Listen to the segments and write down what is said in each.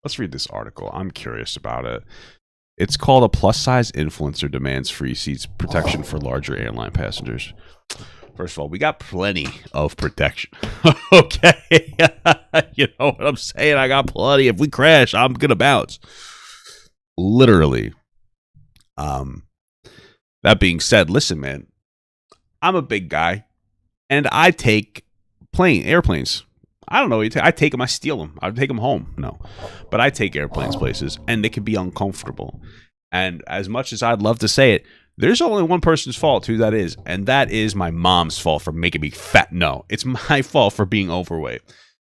Let's read this article. I'm curious about it. It's called "A Plus Size Influencer Demands Free Seats Protection for Larger Airline Passengers." First of all, we got plenty of protection. Okay. You know what I'm saying? I got plenty. If we crash, I'm going to bounce. Literally. That being said, listen, man, I'm a big guy and I take airplanes. I don't know. I take them. I steal them. I take them home. No, but I take airplanes places and they can be uncomfortable. And as much as I'd love to say it, there's only one person's fault who that is. And that is my mom's fault for making me fat. No, it's my fault for being overweight.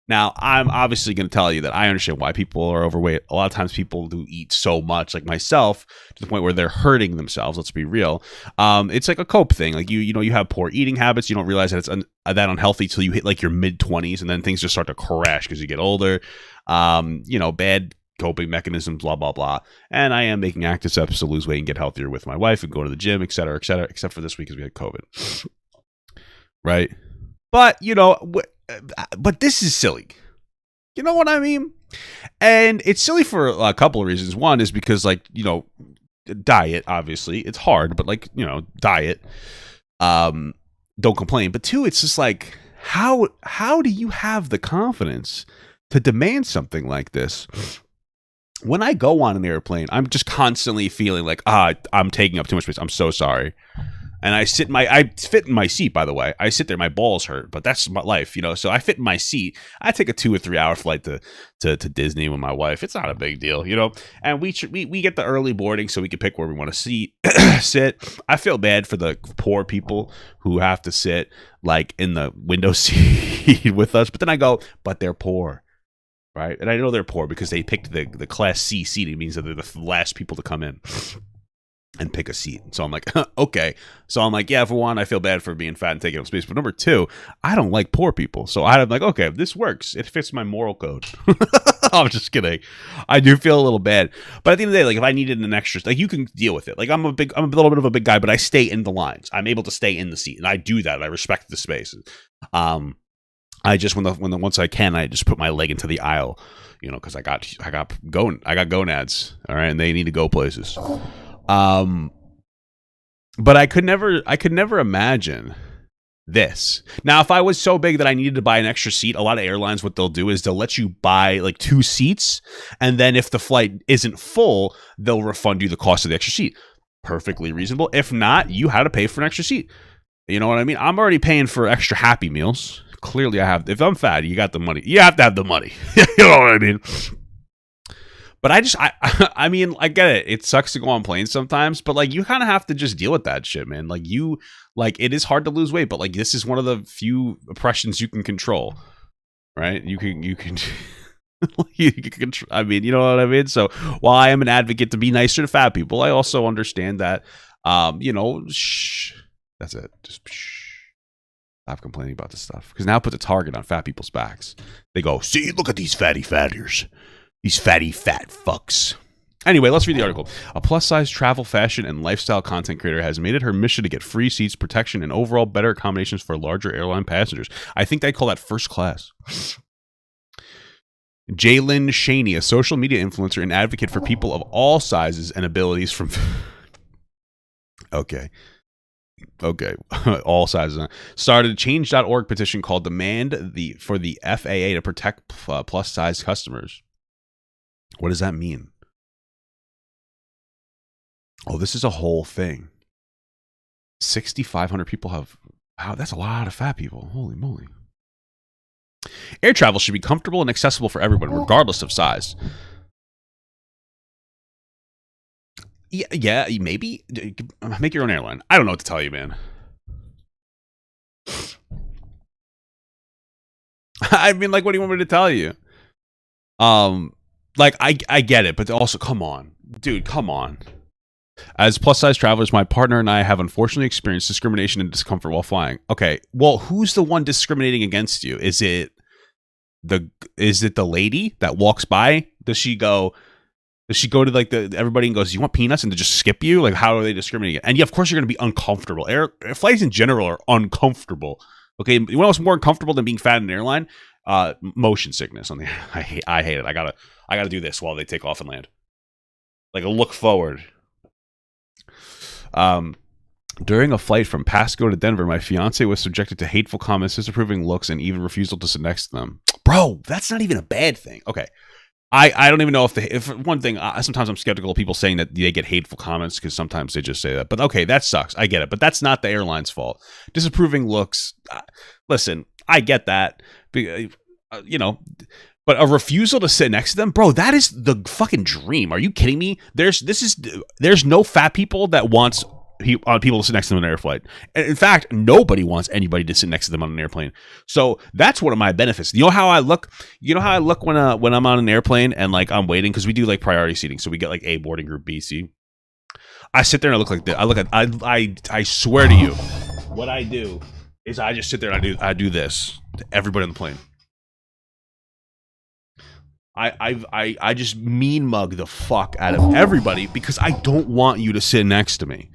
Now, I'm obviously going to tell you that I understand why people are overweight. A lot of times people do eat so much, like myself, to the point where they're hurting themselves. Let's be real. It's like a cope thing. Like you have poor eating habits. You don't realize that it's that unhealthy till you hit like your mid-20s, and then things just start to crash because you get older. Bad coping mechanisms, blah, blah, blah. And I am making active steps to lose weight and get healthier with my wife and go to the gym, et cetera, except for this week because we had COVID. Right? But, but this is silly. You know what I mean? And it's silly for a couple of reasons. One is because, diet, obviously. It's hard, but, diet. Don't complain. But two, it's just like, how do you have the confidence to demand something like this? When I go on an airplane, I'm just constantly feeling like, I'm taking up too much space. I'm so sorry. And I fit in my seat, by the way. I sit there, my balls hurt, but that's my life, So I fit in my seat. I take a 2 or 3 hour flight to Disney with my wife. It's not a big deal, And we get the early boarding so we can pick where we want to sit. I feel bad for the poor people who have to sit like in the window seat with us. But then I go, but they're poor, right? And I know they're poor because they picked the Class C seating. It means that they're the last people to come in and pick a seat. So I'm like, okay. So I'm like, yeah, for one, I feel bad for being fat and taking up space. But number two, I don't like poor people. So I'm like, okay, this works. It fits my moral code. I'm just kidding. I do feel a little bad. But at the end of the day, like if I needed an extra, like you can deal with it. Like I'm a little bit of a big guy, but I stay in the lines. I'm able to stay in the seat. And I do that. I respect the space. I just once I can, I just put my leg into the aisle, because I got gonads. All right. And they need to go places. But I could never imagine this. Now, if I was so big that I needed to buy an extra seat, a lot of airlines, what they'll do is they'll let you buy like 2 seats. And then if the flight isn't full, they'll refund you the cost of the extra seat. Perfectly reasonable. If not, you had to pay for an extra seat. You know what I mean? I'm already paying for extra Happy Meals. Clearly I have. If I'm fat, you got the money. You have to have the money. You know what I mean? But I mean, I get it. It sucks to go on planes sometimes, but like you kind of have to just deal with that shit, man. Like it is hard to lose weight, but like this is one of the few oppressions you can control, right? You can, you can control. I mean, you know what I mean? So while I am an advocate to be nicer to fat people, I also understand that, that's it. Just stop complaining about this stuff because now put the target on fat people's backs. They go, see, look at these fatty fattiers. These fatty fat fucks. Anyway, let's read the article. A plus-size travel, fashion, and lifestyle content creator has made it her mission to get free seats, protection, and overall better accommodations for larger airline passengers. I think they call that first class. Jaylyn Shaney, a social media influencer and advocate for people of all sizes and abilities from... Okay. All sizes. Started a change.org petition called Demand for the FAA to protect plus-size customers. What does that mean? Oh, this is a whole thing. 6,500 people have... Wow, that's a lot of fat people. Holy moly. Air travel should be comfortable and accessible for everyone, regardless of size. Yeah, maybe. Make your own airline. I don't know what to tell you, man. I mean, like, what do you want me to tell you? Like, I get it, but also, come on. Dude, come on. As plus-size travelers, my partner and I have unfortunately experienced discrimination and discomfort while flying. Okay, well, who's the one discriminating against you? Is it the lady that walks by? Does she go to like everybody and goes, you want peanuts, and to just skip you? Like, how are they discriminating? And yeah, of course you're going to be uncomfortable. Air flights in general are uncomfortable. Okay, you know what's more uncomfortable than being fat in an airline? Motion sickness on the I hate it. I gotta do this while they take off and land. Like a look forward. During a flight from Pasco to Denver, my fiance was subjected to hateful comments, disapproving looks, and even refusal to sit next to them. Bro, that's not even a bad thing. Okay. I don't even know if one thing, sometimes I'm skeptical of people saying that they get hateful comments because sometimes they just say that. But okay, that sucks. I get it. But that's not the airline's fault. Disapproving looks, listen, I get that. You know, but a refusal to sit next to them, bro, that is the fucking dream. Are you kidding me? There's no fat people that wants people to sit next to them on an air flight. And in fact, nobody wants anybody to sit next to them on an airplane. So that's one of my benefits. You know how I look? You know how I look when I'm on an airplane and like I'm waiting, because we do like priority seating. So we get like A boarding group, B, C. I sit there and I look like this. I swear to you, what I do is I just sit there and I do this to everybody on the plane. I just mean mug the fuck out of everybody because I don't want you to sit next to me.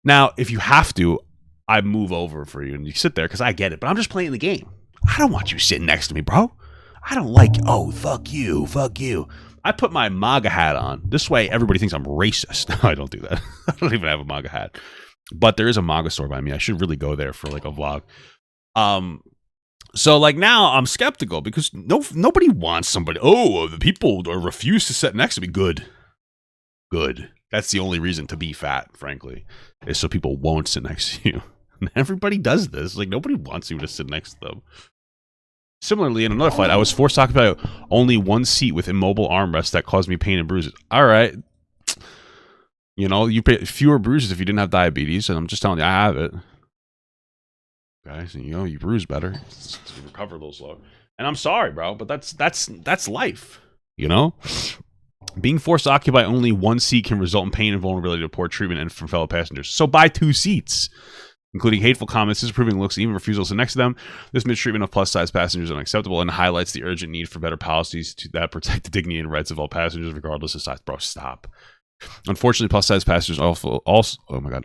Now, if you have to, I move over for you and you sit there because I get it. But I'm just playing the game. I don't want you sitting next to me, bro. I don't like, oh, fuck you, fuck you. I put my MAGA hat on. This way, everybody thinks I'm racist. No, I don't do that. I don't even have a MAGA hat. But there is a MAGA store by me. I should really go there for like a vlog. So like now I'm skeptical because nobody wants somebody. Oh, the people refuse to sit next to me. Good. That's the only reason to be fat, frankly, is so people won't sit next to you. And everybody does this. Like nobody wants you to sit next to them. Similarly, in another flight, I was forced to occupy only one seat with immobile armrests that caused me pain and bruises. All right. You know, you pay fewer bruises if you didn't have diabetes, and I'm just telling you, I have it. Guys, you know, you bruise better. You recover a little slower. And I'm sorry, bro, but that's life, you know? Being forced to occupy only one seat can result in pain and vulnerability to poor treatment and from fellow passengers. So buy 2 seats, including hateful comments, disapproving looks, and even refusals to sit next to them. This mistreatment of plus-size passengers is unacceptable and highlights the urgent need for better policies that protect the dignity and rights of all passengers, regardless of size. Bro, stop. Unfortunately, plus-size passengers also,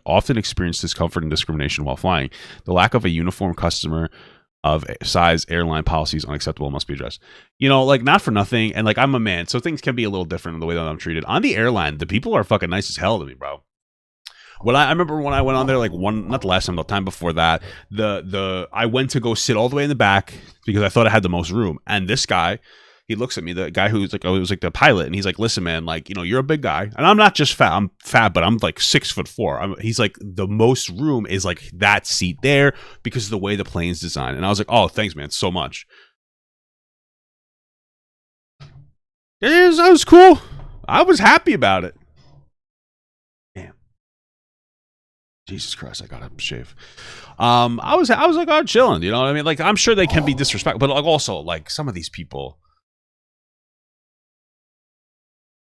often experience discomfort and discrimination while flying. The lack of a uniform customer of size airline policy is unacceptable and must be addressed. You know, like, not for nothing, and like, I'm a man, so things can be a little different in the way that I'm treated. On the airline, the people are fucking nice as hell to me, bro. When I remember when I went on there, like not the last time, the time before that, I went to go sit all the way in the back because I thought I had the most room, and this guy, he looks at me, the guy who's like, was like the pilot, and he's like, listen, man, like, you know, you're a big guy. And I'm not just fat, I'm fat, but I'm like 6'4". He's like, the most room is like that seat there because of the way the plane's designed. And I was like, oh, thanks, man, so much. That was cool. I was happy about it. Damn. Jesus Christ, I gotta shave. I was like, oh, chilling, you know what I mean? Like, I'm sure they can be disrespectful, but like also, like, some of these people,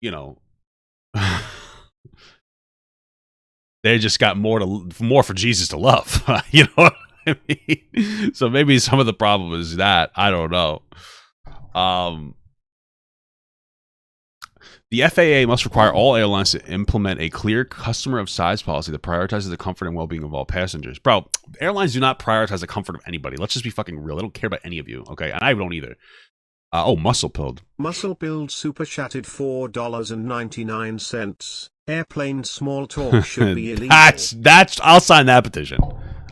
you know, they just got more for Jesus to love. You know what I mean? So maybe some of the problem is that. I don't know. The FAA must require all airlines to implement a clear customer of size policy that prioritizes the comfort and well-being of all passengers. Bro, airlines do not prioritize the comfort of anybody. Let's just be fucking real. They don't care about any of you, okay? And I don't either. Muscle Pilled. Muscle Pilled super chatted $4.99. Airplane small talk should be illegal. I'll sign that petition.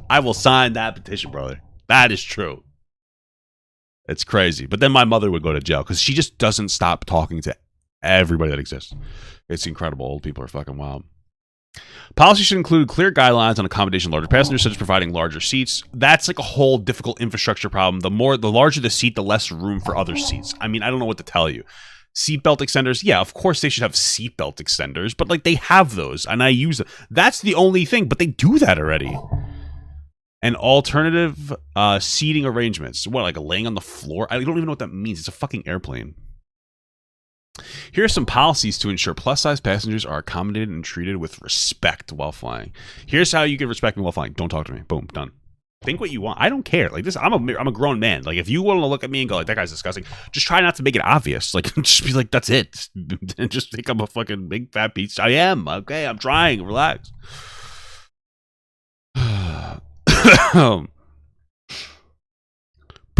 I will sign that petition, brother. That is true. It's crazy. But then my mother would go to jail because she just doesn't stop talking to everybody that exists. It's incredible. Old people are fucking wild. Policy should include clear guidelines on accommodation of larger passengers, such as providing larger seats. That's like a whole difficult infrastructure problem. The larger the seat, the less room for other seats. I mean, I don't know what to tell you. Seatbelt extenders, yeah, of course they should have seatbelt extenders, but like they have those, and I use them. That's the only thing, but they do that already. And alternative seating arrangements. What, like laying on the floor? I don't even know what that means. It's a fucking airplane. Here are some policies to ensure plus-size passengers are accommodated and treated with respect while flying. Here's how you can respect me while flying. Don't talk to me. Boom, done. Think what you want. I don't care. Like this, I'm a grown man. Like if you want to look at me and go like that guy's disgusting, just try not to make it obvious. Like just be like, that's it. And just think I'm a fucking big fat piece. I am. Okay, I'm trying. Relax.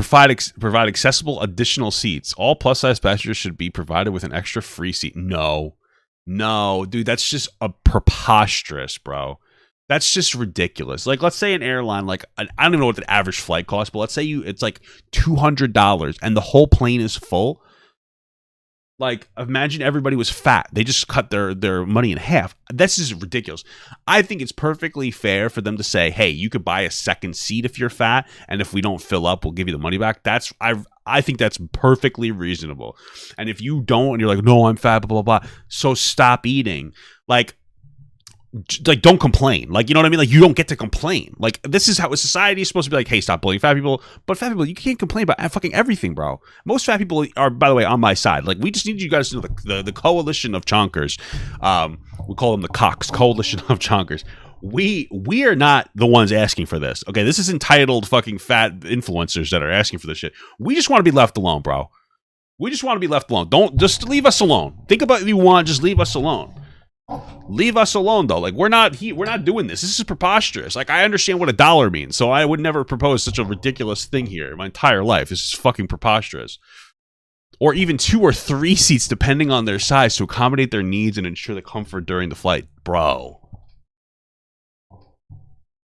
Provide accessible additional seats. All plus-size passengers should be provided with an extra free seat. No, dude, that's just preposterous, bro. That's just ridiculous. Like, let's say an airline, like, I don't even know what the average flight costs, but let's say it's like $200 and the whole plane is full. Like, imagine everybody was fat. They just cut their money in half. That's just ridiculous. I think it's perfectly fair for them to say, hey, you could buy a second seat if you're fat, and if we don't fill up, we'll give you the money back. I think that's perfectly reasonable. And if you don't, and you're like, no, I'm fat, blah, blah, blah, so stop eating. Like, don't complain. Like, you know what I mean? Like, you don't get to complain. Like, this is how society is supposed to be like, hey, stop bullying fat people. But fat people, you can't complain about fucking everything, bro. Most fat people are, by the way, on my side. Like, we just need you guys to know the coalition of chonkers. We call them the Cox Coalition of Chonkers. We are not the ones asking for this. Okay, this is entitled fucking fat influencers that are asking for this shit. We just want to be left alone, bro. We just want to be left alone. Don't just leave us alone. Think about what you want. Just leave us alone. Leave us alone, though. Like, we're not doing this. This is preposterous. Like, I understand what $1 means, so I would never propose such a ridiculous thing here in my entire life. This is fucking preposterous. Or even 2 or 3 seats, depending on their size, to accommodate their needs and ensure the comfort during the flight. Bro.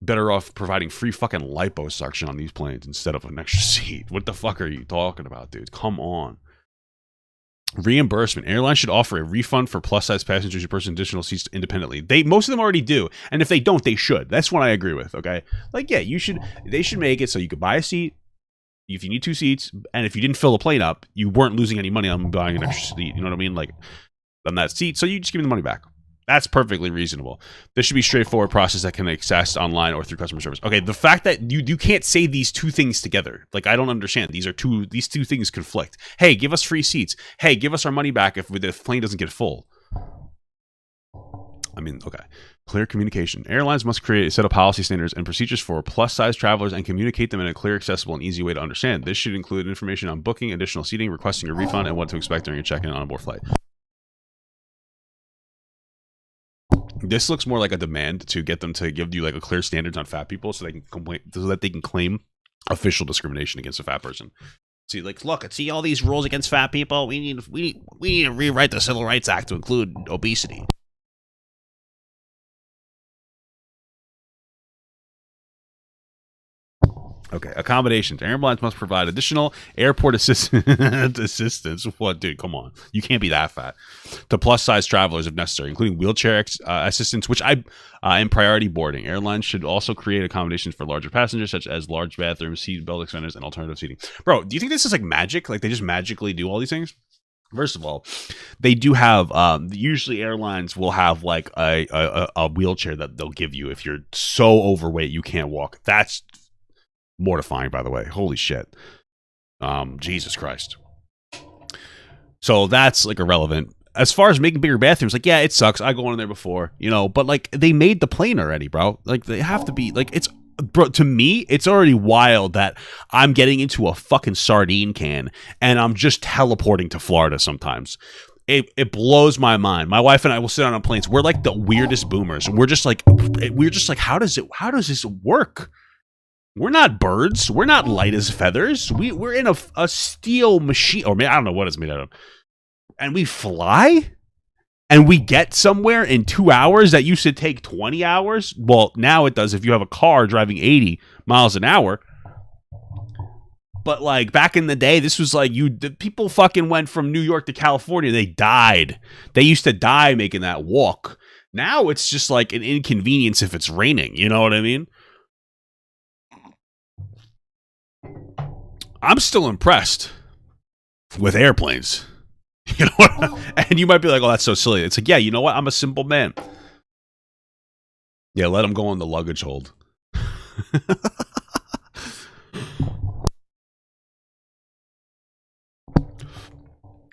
Better off providing free fucking liposuction on these planes instead of an extra seat. What the fuck are you talking about, dude? Come on. Reimbursement. Airlines should offer a refund for plus-size passengers who purchase additional seats independently. Most of them already do, and if they don't, they should. That's what I agree with. Okay, like, yeah, they should make it so you could buy a seat if you need 2 seats, and if you didn't fill the plane up, you weren't losing any money on buying an extra seat. You know what I mean? Like, on that seat, so you just give them the money back. That's perfectly reasonable. This should be a straightforward process that can be accessed online or through customer service. Okay, the fact that you can't say these 2 things together, like, I don't understand. These 2 things conflict. Hey, give us free seats. Hey, give us our money back if the plane doesn't get full. I mean, okay. Clear communication. Airlines must create a set of policy standards and procedures for plus-size travelers and communicate them in a clear, accessible, and easy way to understand. This should include information on booking, additional seating, requesting a refund, and what to expect during a check-in on a board flight. This looks more like a demand to get them to give you like a clear standards on fat people, so they can complain, so that they can claim official discrimination against a fat person. See, like, look, see all these rules against fat people. We need to rewrite the Civil Rights Act to include obesity. Okay, accommodations. Airlines must provide additional airport assistance. What, dude? Come on, you can't be that fat. To plus-size travelers if necessary, including wheelchair assistance, which in priority boarding. Airlines should also create accommodations for larger passengers, such as large bathrooms, seat belt extenders, and alternative seating. Bro, do you think this is like magic? Like, they just magically do all these things? First of all, they do have usually airlines will have like a wheelchair that they'll give you if you're so overweight you can't walk. That's mortifying, by the way. Holy shit. Jesus Christ. So that's like irrelevant. As far as making bigger bathrooms, like, yeah, it sucks. I go in there before, you know, but like, they made the plane already, bro. Like, they have to be like, it's, bro, to me, it's already wild that I'm getting into a fucking sardine can and I'm just teleporting to Florida sometimes. It blows my mind. My wife and I will sit on planes. We're like the weirdest boomers. And we're just like, how does this work? We're not birds. We're not light as feathers. We're in a steel machine, or I don't know what it's made out of. And we fly? And we get somewhere in 2 hours that used to take 20 hours? Well, now it does if you have a car driving 80 miles an hour. But like back in the day, this was like people fucking went from New York to California. They died. They used to die making that walk. Now it's just like an inconvenience if it's raining. You know what I mean? I'm still impressed with airplanes. You know what? And you might be like, oh, that's so silly. It's like, yeah, you know what? I'm a simple man. Yeah, let them go on the luggage hold.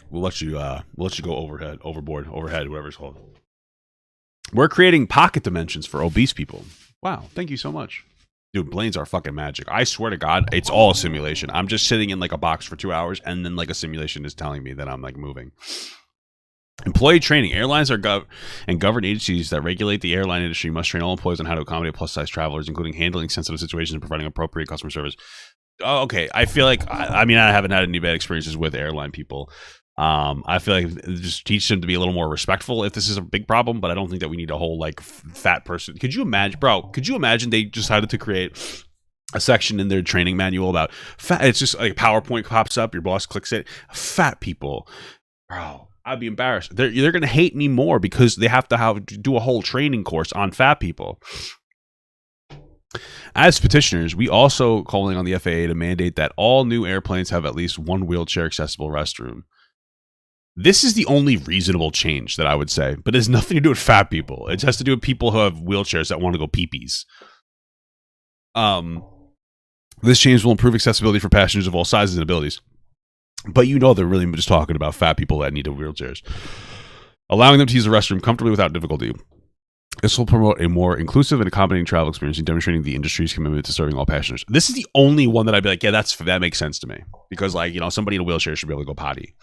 We'll let you go overboard, whatever it's called. We're creating pocket dimensions for obese people. Wow, thank you so much. Dude, planes are fucking magic. I swear to God, it's all a simulation. I'm just sitting in like a box for 2 hours, and then like a simulation is telling me that I'm like moving. Employee training. Airlines are and government agencies that regulate the airline industry must train all employees on how to accommodate plus-size travelers, including handling sensitive situations and providing appropriate customer service. Oh, okay. I feel like I mean I haven't had any bad experiences with airline people. I feel like just teach them to be a little more respectful if this is a big problem, but I don't think that we need a whole like fat person. Could you imagine, bro? Could you imagine they decided to create a section in their training manual about fat? It's just like PowerPoint pops up, your boss clicks it. Fat people, bro. I'd be embarrassed. They're gonna hate me more because they have to do a whole training course on fat people. As petitioners, we also calling on the FAA to mandate that all new airplanes have at least one wheelchair accessible restroom. This is the only reasonable change that I would say, but it has nothing to do with fat people. It has to do with people who have wheelchairs that want to go pee-pees. This change will improve accessibility for passengers of all sizes and abilities. But you know they're really just talking about fat people that need wheelchairs. Allowing them to use the restroom comfortably without difficulty. This will promote a more inclusive and accommodating travel experience and demonstrating the industry's commitment to serving all passengers. This is the only one that I'd be like, yeah, that makes sense to me. Because, like, you know, somebody in a wheelchair should be able to go potty.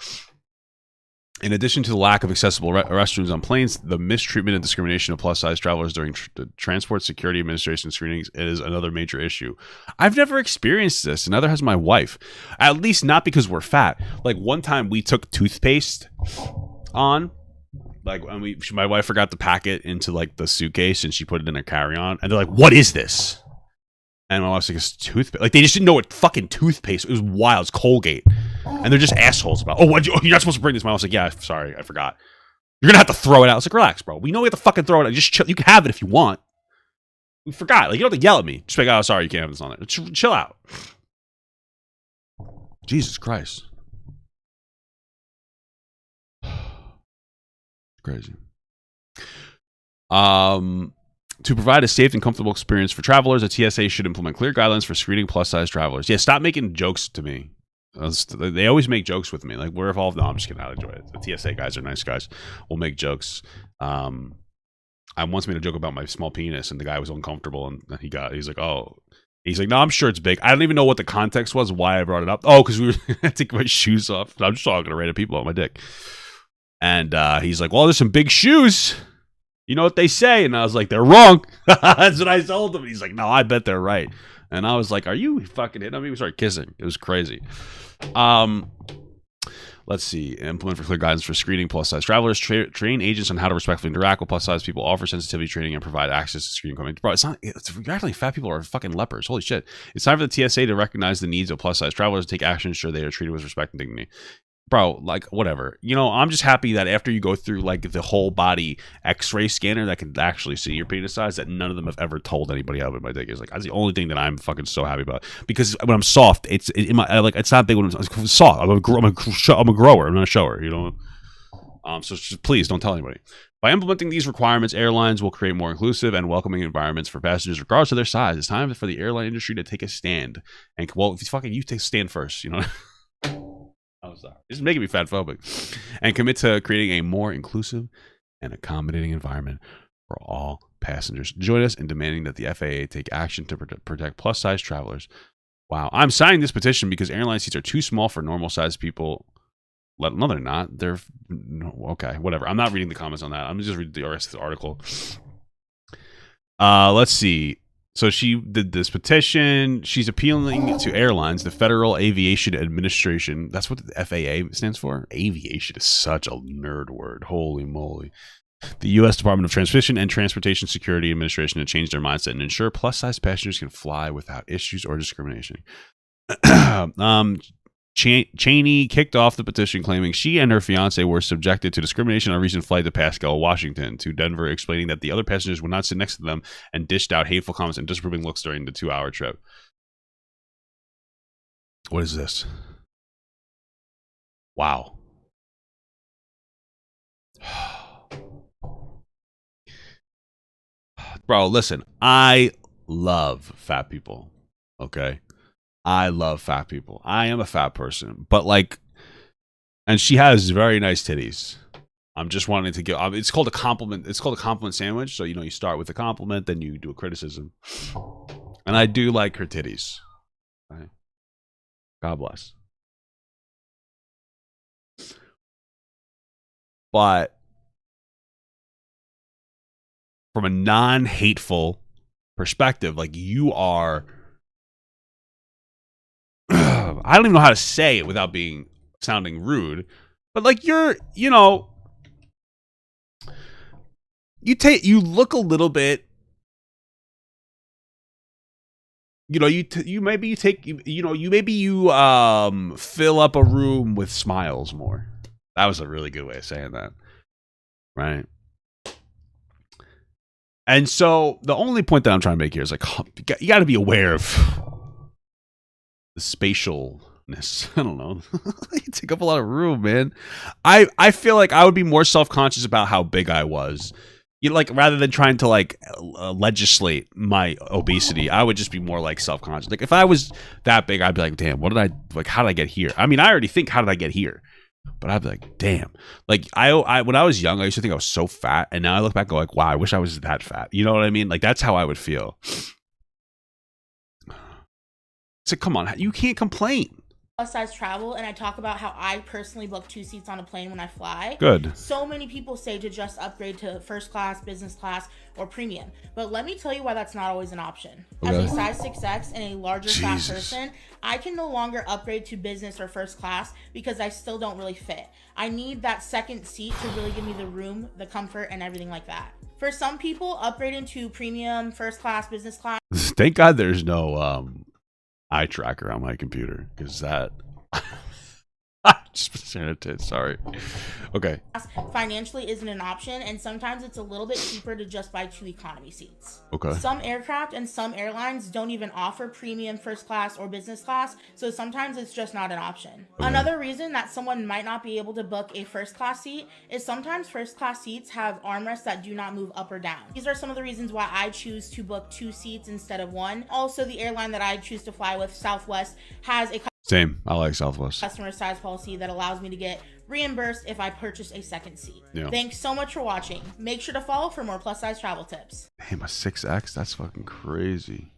In addition to the lack of accessible restrooms on planes, the mistreatment and discrimination of plus-size travelers during the Transport Security Administration screenings is another major issue. I've never experienced this, and neither has my wife. At least not because we're fat. Like, one time we took toothpaste on, like, when my wife forgot to pack it into, like, the suitcase, and she put it in her carry-on, and they're like, what is this? And my wife's like, it's toothpaste. Like, they just didn't know what fucking toothpaste. It was wild. It's Colgate. And they're just assholes about, you're not supposed to bring this. My wife's like, yeah, sorry, I forgot. You're going to have to throw it out. It's like, relax, bro. We know we have to fucking throw it out. Just chill. You can have it if you want. We forgot. Like, you don't have to yell at me. Just be like, oh, sorry, you can't have this on there. Chill out. Jesus Christ. Crazy. To provide a safe and comfortable experience for travelers, a TSA should implement clear guidelines for screening plus-size travelers. Yeah, stop making jokes to me. They always make jokes with me. Like, we're involved. No, I'm just kidding. I enjoy it. The TSA guys are nice guys. We'll make jokes. I once made a joke about my small penis, and the guy was uncomfortable, and he's like, oh. He's like, no, I'm sure it's big. I don't even know what the context was, why I brought it up. Oh, because we were taking my shoes off. I'm just talking to random people on my dick. And he's like, well, there's some big shoes. You know what they say? And I was like, they're wrong. That's what I told him. He's like, no, I bet they're right. And I was like, are you fucking hitting me? We started kissing. It was crazy. Let's see. Implement for clear guidance for screening plus-size travelers. Train agents on how to respectfully interact with plus-size people. Offer sensitivity training and provide access to screening equipment. Bro, it's actually fat people are fucking lepers. Holy shit. It's time for the TSA to recognize the needs of plus-size travelers and take action to ensure they are treated with respect and dignity. Bro, like, whatever. You know, I'm just happy that after you go through, like, the whole body x-ray scanner that can actually see your penis size, that none of them have ever told anybody how big my dick is. Like, that's the only thing that I'm fucking so happy about. Because when I'm soft, it's not big when I'm soft. I'm a grower. I'm not a shower, you know? So just, please don't tell anybody. By implementing these requirements, airlines will create more inclusive and welcoming environments for passengers, regardless of their size. It's time for the airline industry to take a stand. And, well, you take a stand first, you know? I'm sorry. This is making me fat phobic. And commit to creating a more inclusive and accommodating environment for all passengers. Join us in demanding that the FAA take action to protect plus-size travelers. Wow. I'm signing this petition because airline seats are too small for normal-sized people. No, they're not. They're... Okay, whatever. I'm not reading the comments on that. I'm just reading the rest of the article. Let's see. So she did this petition. She's appealing to airlines, the Federal Aviation Administration. That's what the FAA stands for. Aviation is such a nerd word. Holy moly. The U.S. Department of Transportation and Transportation Security Administration to change their mindset and ensure plus-size passengers can fly without issues or discrimination. Cheney kicked off the petition claiming she and her fiance were subjected to discrimination on a recent flight to Pasco, Washington, to Denver, explaining that the other passengers would not sit next to them and dished out hateful comments and disapproving looks during the 2-hour trip. What is this? Wow. Bro, listen, I love fat people, okay? I love fat people. I am a fat person, but like, and she has very nice titties. I'm just wanting to give. It's called a compliment. It's called a compliment sandwich. So you start with a compliment, then you do a criticism. And I do like her titties. Right? God bless. But from a non-hateful perspective, like you are I don't even know how to say it without sounding rude, but like you know, you look a little bit, you know, you maybe fill up a room with smiles more. That was a really good way of saying that, right? And so the only point that I'm trying to make here is like, you got to be aware of the spatialness. I don't know. You take up a lot of room, man. I feel like I would be more self-conscious about how big I was. You know, like, rather than trying to like legislate my obesity, I would just be more like self-conscious. Like if I was that big, I'd be like, damn, how did I get here? I mean, I already think, how did I get here? But I'd be like, damn. Like I when I was young, I used to think I was so fat, and now I look back and go like, wow, I wish I was that fat. You know what I mean? Like that's how I would feel. So come on, you can't complain. Plus size travel, and I talk about how I personally book 2 seats on a plane when I fly. Good. So many people say to just upgrade to first class, business class, or premium. But let me tell you why that's not always an option. Okay. As a size 6X and a larger fat person, I can no longer upgrade to business or first class because I still don't really fit. I need that second seat to really give me the room, the comfort, and everything like that. For some people, upgrading to premium, first class, business class. Thank God there's no eye tracker on my computer, because that sorry. Okay. Financially isn't an option, and sometimes it's a little bit cheaper to just buy 2 economy seats. Okay. Some aircraft and some airlines don't even offer premium first class or business class, so sometimes it's just not an option. Okay. Another reason that someone might not be able to book a first class seat is sometimes first class seats have armrests that do not move up or down. These are some of the reasons why I choose to book 2 seats instead of 1. Also, the airline that I choose to fly with, Southwest, has a same. I like Southwest. Customer size policy that allows me to get reimbursed if I purchase a second seat. Yeah. Thanks so much for watching. Make sure to follow for more plus size travel tips. Damn, a 6X? That's fucking crazy.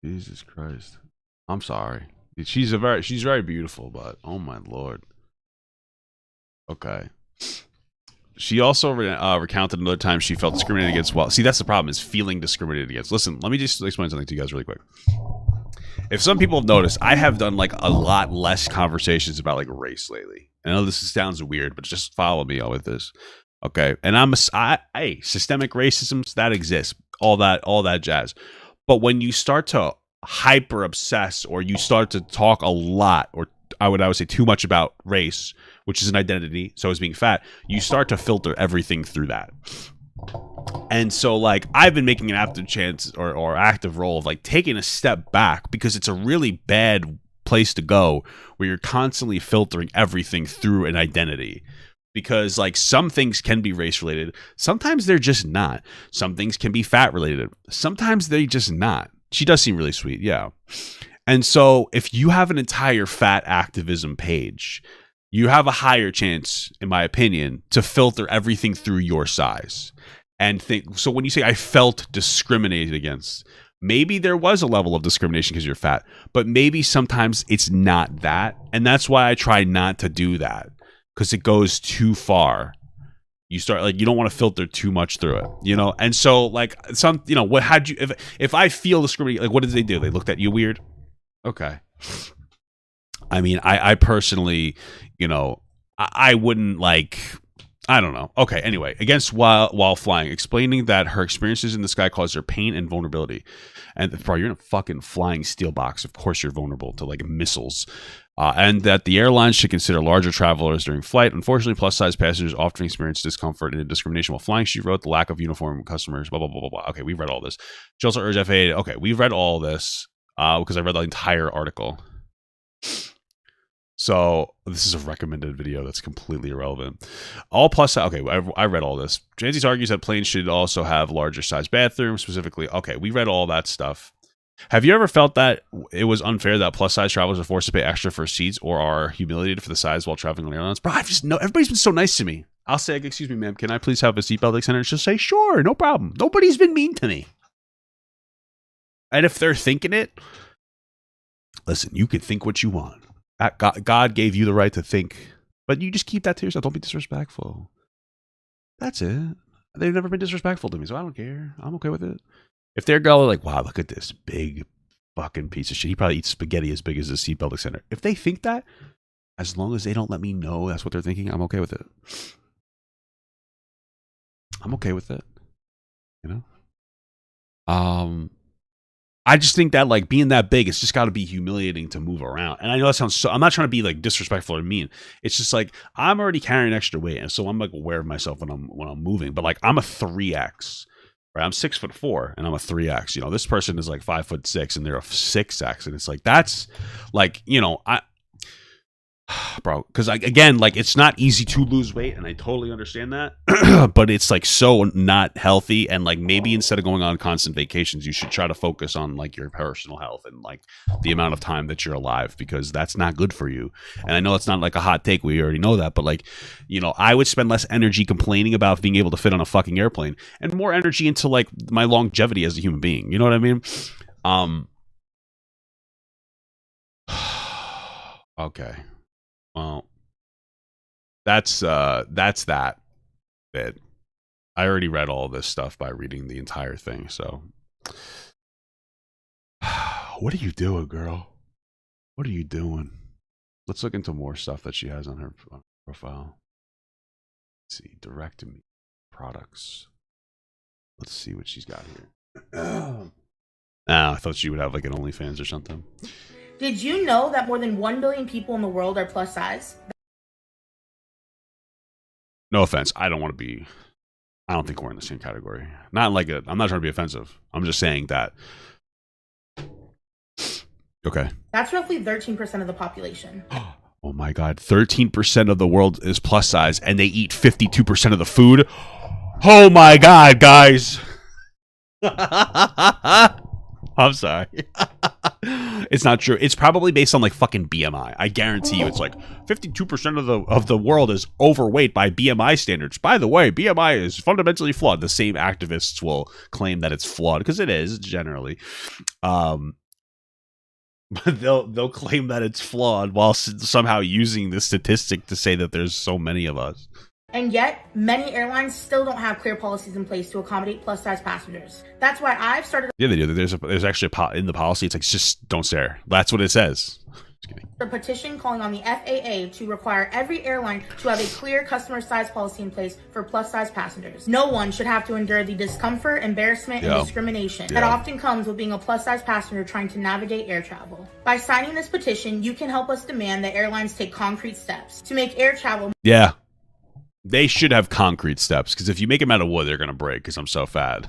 Jesus Christ. I'm sorry. She's very beautiful, but oh my Lord. Okay. She also recounted another time she felt discriminated against. Well, see, that's the problem, is feeling discriminated against. Listen, let me just explain something to you guys really quick. If some people have noticed, I have done like a lot less conversations about like race lately. I know this sounds weird, but just follow me with this, okay? And systemic racism, that exists, all that jazz. But when you start to hyper obsess, or you start to talk a lot, or I would say too much about race, which is an identity, so is being fat, you start to filter everything through that. And so like I've been making an active role of like taking a step back, because it's a really bad place to go where you're constantly filtering everything through an identity. Because like some things can be race related, sometimes they're just not. Some things can be fat related, sometimes they just not. She does seem really sweet, yeah. And so if you have an entire fat activism page, you have a higher chance, in my opinion, to filter everything through your size. And think, so when you say I felt discriminated against, maybe there was a level of discrimination because you're fat, but maybe sometimes it's not that. And that's why I try not to do that, because it goes too far. You start like, you don't want to filter too much through it, you know? And so like if I feel discriminated, like what did they do? They looked at you weird? Okay. I mean, I personally, you know, I wouldn't like, I don't know. Okay, anyway, against while flying, explaining that her experiences in the sky caused her pain and vulnerability. And bro, you're in a fucking flying steel box. Of course you're vulnerable to like missiles. And that the airlines should consider larger travelers during flight. Unfortunately, plus-size passengers often experience discomfort and discrimination while flying. She wrote the lack of uniform customers, blah, blah, blah, blah, blah. Okay, we've read all this. She also urged FAA. Okay, we've read all this because I read the entire article. So this is a recommended video that's completely irrelevant. All plus, okay, I read all this. Jancis argues that planes should also have larger size bathrooms, specifically. Okay, we read all that stuff. Have you ever felt that it was unfair that plus size travelers are forced to pay extra for seats or are humiliated for the size while traveling on airlines? Bro, I just know everybody's been so nice to me. I'll say, excuse me, ma'am, can I please have a seatbelt extender? And she'll say, sure, no problem. Nobody's been mean to me. And if they're thinking it, listen, you can think what you want. God gave you the right to think, but you just keep that to yourself. Don't be disrespectful. That's it. They've never been disrespectful to me, so I don't care. I'm okay with it. If they're going like, wow, look at this big fucking piece of shit. He probably eats spaghetti as big as his seatbelt extender. If they think that, as long as they don't let me know that's what they're thinking, I'm okay with it. I'm okay with it. You know? I just think that like being that big, it's just got to be humiliating to move around. And I know that sounds so, I'm not trying to be like disrespectful or mean. It's just like I'm already carrying extra weight, and so I'm like aware of myself when I'm moving. But like I'm a 3X, right? I'm 6'4" and I'm a 3X. You know, this person is like 5'6" and they're a 6X, and it's like that's like, you know, bro, because again, like it's not easy to lose weight, and I totally understand that. But it's like so not healthy, and like maybe instead of going on constant vacations, you should try to focus on like your personal health and like the amount of time that you're alive, because that's not good for you. And I know it's not like a hot take, we already know that, but like, you know, I would spend less energy complaining about being able to fit on a fucking airplane and more energy into like my longevity as a human being. You know what I mean? Okay. Well, that's that bit. I already read all this stuff by reading the entire thing, so what are you doing, girl? What are you doing? Let's look into more stuff that she has on her profile. Let's see, direct to me products. Let's see what she's got here. I thought she would have like an OnlyFans or something. Did you know that more than 1 billion people in the world are plus size? No offense. I don't think we're in the same category. Not like I'm not trying to be offensive. I'm just saying that. Okay. That's roughly 13% of the population. Oh my God. 13% of the world is plus size, and they eat 52% of the food. Oh my God, guys. I'm sorry. It's not true. It's probably based on like fucking BMI. I guarantee you it's like 52% of the world is overweight by BMI standards. By the way, BMI is fundamentally flawed. The same activists will claim that it's flawed, because it is generally. But they'll claim that it's flawed while somehow using this statistic to say that there's so many of us. And yet, many airlines still don't have clear policies in place to accommodate plus-size passengers. That's why I've started... Yeah, they do. There's actually in the policy, it's like, just don't stare. That's what it says. Just kidding. A petition calling on the FAA to require every airline to have a clear customer size policy in place for plus-size passengers. No one should have to endure the discomfort, embarrassment, and discrimination that often comes with being a plus-size passenger trying to navigate air travel. By signing this petition, you can help us demand that airlines take concrete steps to make air travel... Yeah. They should have concrete steps, because if you make them out of wood, they're going to break, because I'm so fat.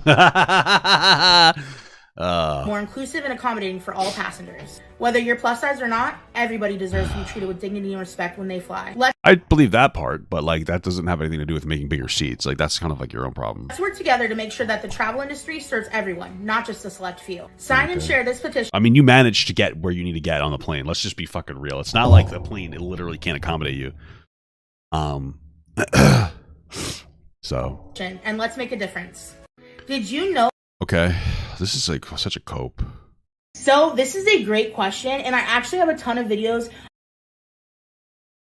more inclusive and accommodating for all passengers. Whether you're plus size or not, everybody deserves to be treated with dignity and respect when they fly. I believe that part, but like that doesn't have anything to do with making bigger seats. Like that's kind of like your own problem. Let's work together to make sure that the travel industry serves everyone, not just a select few. Sign and share this petition. I mean, you managed to get where you need to get on the plane. Let's just be fucking real. It's not like the plane, it literally can't accommodate you. So. And let's make a difference. Did you know? Okay, this is like such a cope. So this is a great question, and I actually have a ton of videos.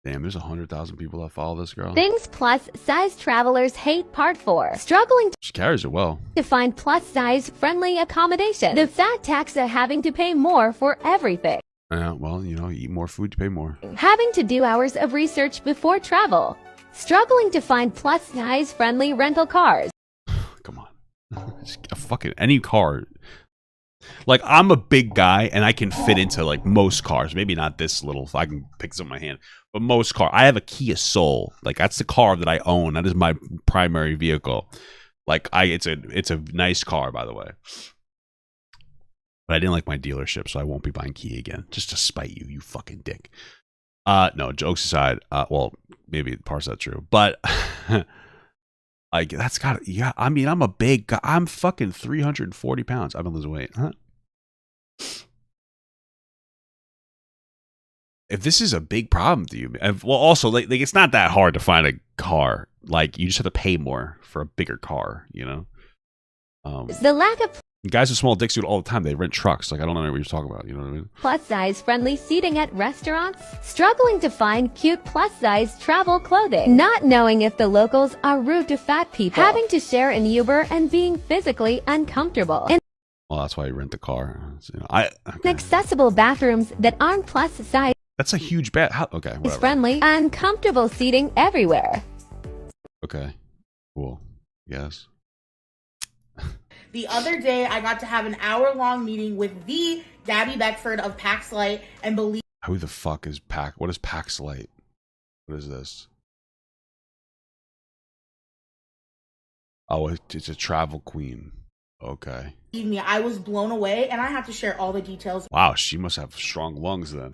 Damn, there's 100,000 people that follow this girl. Things plus size travelers hate part 4. Struggling She carries it well. to find plus size friendly accommodation. The fat tax of having to pay more for everything. Yeah, well, you know, you eat more food, you pay more. Having to do hours of research before travel. Struggling to find plus size friendly rental cars. Come on. Just a fucking any car. Like, I'm a big guy and I can fit into like most cars. Maybe not this little, I can pick this up in my hand. But most car, I have a Kia Soul. Like, that's the car that I own. That is my primary vehicle. Like, it's a nice car, by the way. But I didn't like my dealership, so I won't be buying Kia again. Just to spite you, you fucking dick. No, jokes aside, well, maybe parts of that true. But like that's got yeah, I mean, I'm a big guy. I'm fucking 340 pounds. I've been losing weight. Huh? If this is a big problem to you, well, also like it's not that hard to find a car. Like you just have to pay more for a bigger car, you know. The lack of guys with small dicks do it all the time. They rent trucks. Like I don't know what you're talking about. You know what I mean? plus size friendly seating at restaurants. Struggling to find cute plus size travel clothing. Not knowing if the locals are rude to fat people. Having to share an Uber and being physically uncomfortable. And Well, that's why you rent the car. You know, okay. Accessible bathrooms that aren't plus size That's a huge bet. Okay, whatever. friendly, and comfortable seating everywhere. Okay, cool. Yes. The other day, I got to have an hour-long meeting with the Gabby Beckford of PAX Light, and believe Who the fuck is Pax? What is PAX Light? What is this? Oh, it's a travel queen. Okay. me, I was blown away, and I have to share all the details. Wow, she must have strong lungs then.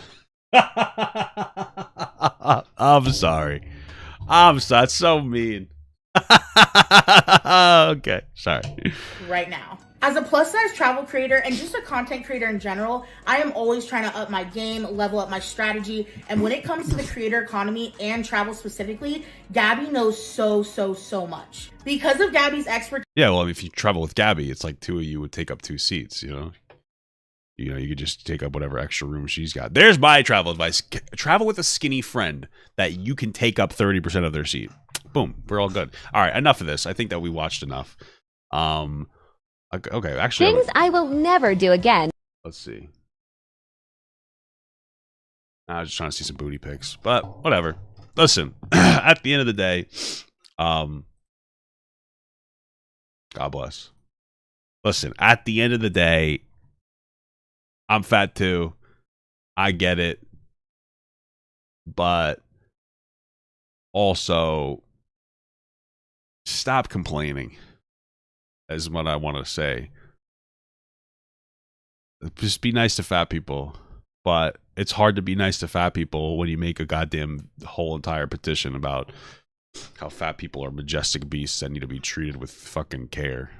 I'm sorry. That's so mean. Okay, sorry. Right now. As a plus-size travel creator and just a content creator in general, I am always trying to up my game, level up my strategy, and when it comes to the creator economy and travel specifically, Gabby knows so much. Because of Gabby's expertise, Yeah, well, if you travel with Gabby, it's like two of you would take up 2 seats, you know? You know, you could just take up whatever extra room she's got. There's my travel advice. Travel with a skinny friend that you can take up 30% of their seat. Boom, we're all good. All right, enough of this. I think that we watched enough. Okay, actually, Things I will never do again. let's see. I was just trying to see some booty pics, but whatever. Listen, at the end of the day, God bless. Listen, at the end of the day, I'm fat too. I get it. But also, stop complaining, is what I want to say. Just be nice to fat people. But it's hard to be nice to fat people when you make a goddamn whole entire petition about how fat people are majestic beasts that need to be treated with fucking care.